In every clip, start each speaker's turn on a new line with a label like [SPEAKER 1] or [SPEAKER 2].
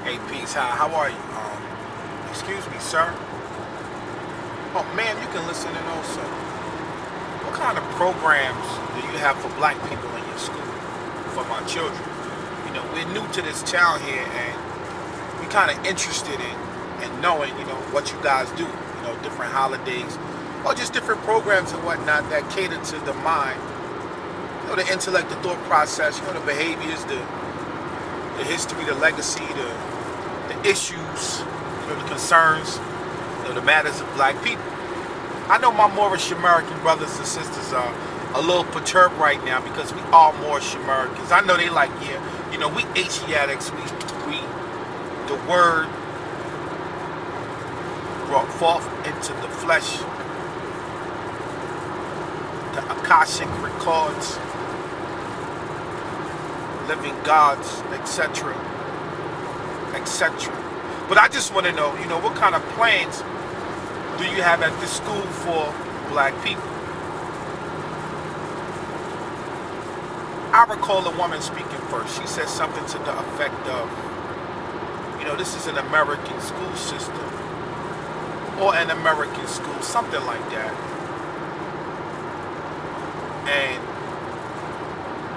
[SPEAKER 1] Hey, peace. Hi, how are you? Excuse me, sir. Oh, ma'am, you can listen in also. What kind of programs do you have for black people in your school for my children? We're new to this town here, and we're kind of interested in knowing, what you guys do. Different holidays, or just different programs and whatnot that cater to the mind, the intellect, the thought process, the behaviors, the history, the legacy, the issues, the concerns, the matters of black people. I know my Moorish American brothers and sisters are a little perturbed right now because we are Moorish Americans. I know they like, we Asiatics, we the word brought forth into the flesh, the Akashic records, living gods, etc., etc. But I just want to know, what kind of plans do you have at this school for black people? I recall a woman speaking first. She said something to the effect of, this is an American school system, or an American school, something like that. And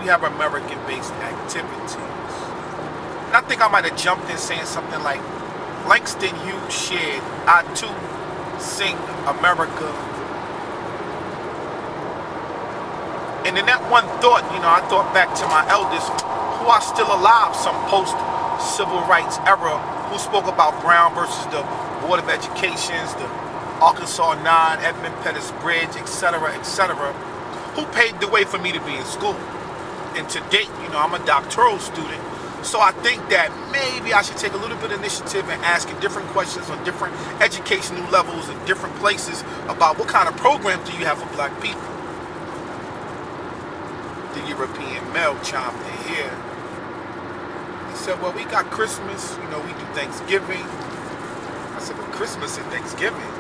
[SPEAKER 1] we have American-based activities. And I think I might have jumped in saying something like, Langston Hughes shared, I too sing America. And in that one thought, I thought back to my elders who are still alive, some post-civil rights era, who spoke about Brown versus the Board of Educations, the Arkansas 9, Edmund Pettus Bridge, etc., etc., who paved the way for me to be in school. And to date, I'm a doctoral student. So I think that maybe I should take a little bit of initiative and asking different questions on different educational levels in different places about what kind of programs do you have for black people. The European male chimed in here. He said, well, we got Christmas, we do Thanksgiving. I said, well, Christmas and Thanksgiving.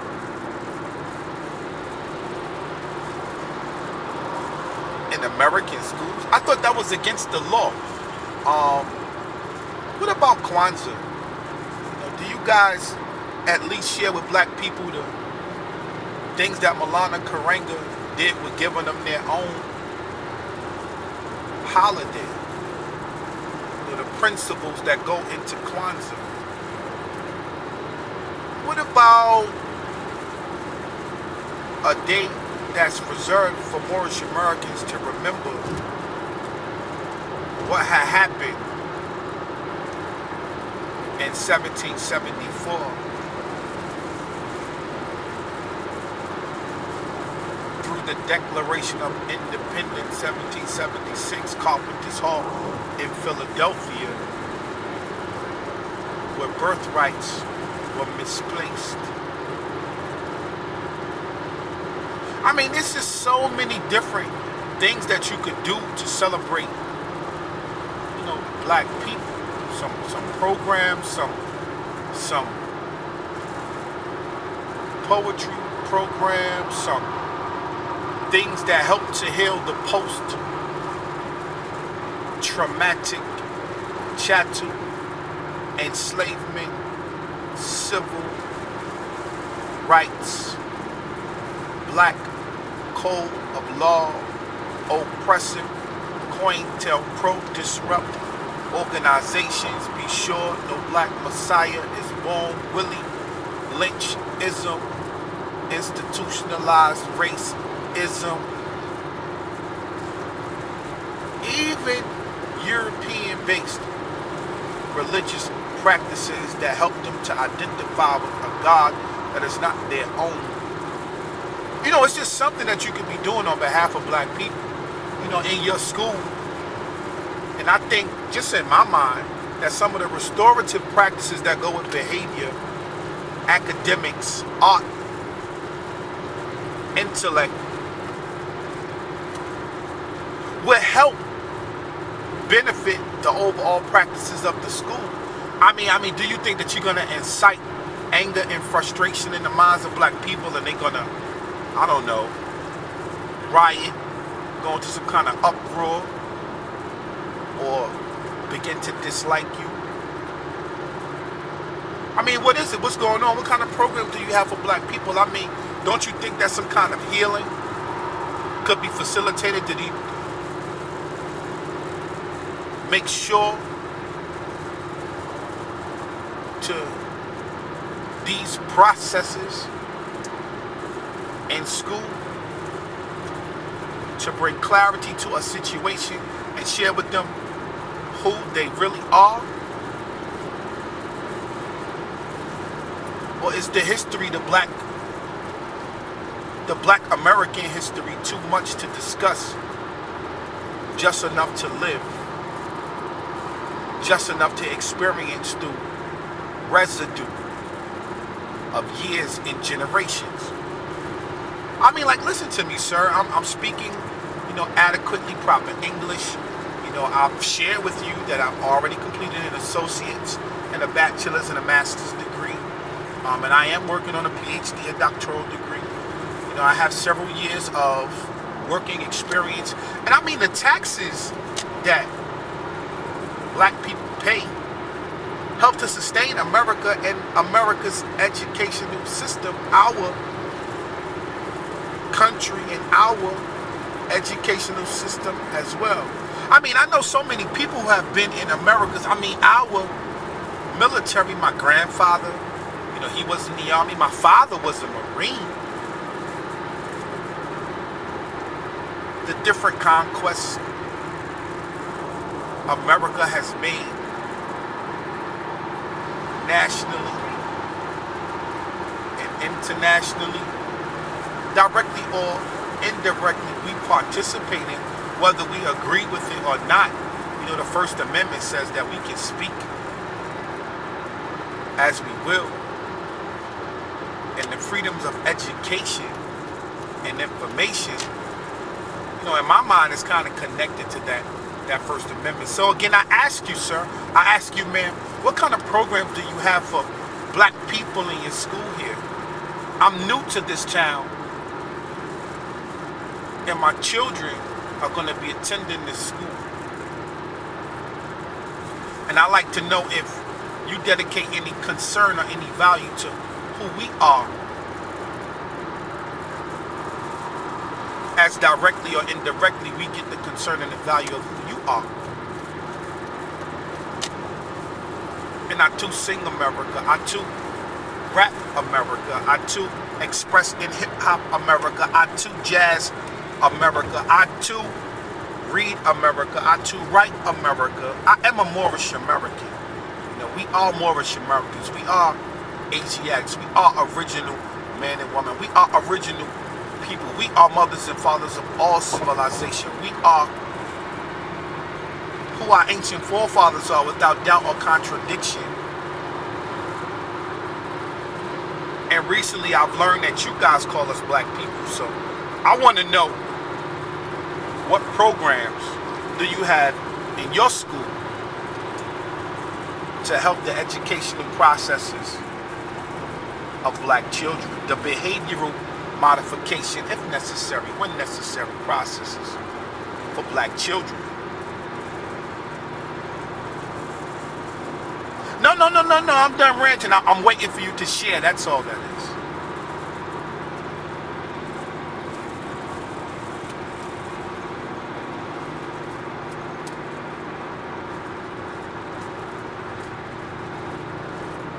[SPEAKER 1] In American schools? I thought that was against the law. What about Kwanzaa? Do you guys at least share with black people the things that Malana Karenga did with giving them their own holiday? The principles that go into Kwanzaa. What about a day that's reserved for Moorish Americans to remember what had happened in 1774? Through the Declaration of Independence, 1776, Carpenter's Hall in Philadelphia, where birthrights were misplaced. I mean, there's just so many different things that you could do to celebrate, black people. Some programs, some poetry programs, some things that help to heal the post-traumatic chattel, enslavement, civil rights, black code of law, oppressive, COINTELPRO, disrupt organizations. Be sure no black messiah is born. Willie Lynchism, institutionalized racism, even European-based religious practices that help them to identify with a God that is not their own. It's just something that you could be doing on behalf of black people, in your school. And I think, just in my mind, that some of the restorative practices that go with behavior, academics, art, intellect, will help benefit the overall practices of the school. I mean, do you think that you're going to incite anger and frustration in the minds of black people, and they're going to, I don't know, riot, go into some kind of uproar, or begin to dislike you? I mean, what is it? What's going on? What kind of program do you have for black people? I mean, don't you think that some kind of healing could be facilitated? Did he make sure to these processes in school to bring clarity to a situation and share with them who they really are? Or is the history, the black American history, too much to discuss? Just enough to live, just enough to experience through residue of years and generations. I mean, like, listen to me, sir. I'm speaking, adequately proper English. I've shared with you that I've already completed an associate's and a bachelor's and a master's degree. And I am working on a PhD, a doctoral degree. I have several years of working experience. And I mean, the taxes that black people pay help to sustain America and America's educational system, our country and our educational system as well. I mean, I know so many people who have been in America's, our military. My grandfather, he was in the Army. My father was a Marine. The different conquests America has made nationally and internationally, directly or indirectly, we participate in, whether we agree with it or not. The First Amendment says that we can speak as we will. And the freedoms of education and information, in my mind, is kind of connected to that First Amendment. So again, I ask you, sir, ma'am, what kind of programs do you have for black people in your school here? I'm new to this town, and my children are going to be attending this school. And I like to know if you dedicate any concern or any value to who we are, as directly or indirectly we get the concern and the value of who you are. And I too sing America, I too rap America, I too express in hip-hop America, I too jazz America, I too read America, I too write America. I am a Moorish American. We are Moorish Americans. We are Asiatics. We are original man and woman. We are original people. We are mothers and fathers of all civilization. We are who our ancient forefathers are, without doubt or contradiction. And recently I've learned that you guys call us black people. So I want to know, what programs do you have in your school to help the educational processes of black children, the behavioral modification, if necessary, when necessary, processes for black children? No, I'm done ranting. I'm waiting for you to share. That's all that is.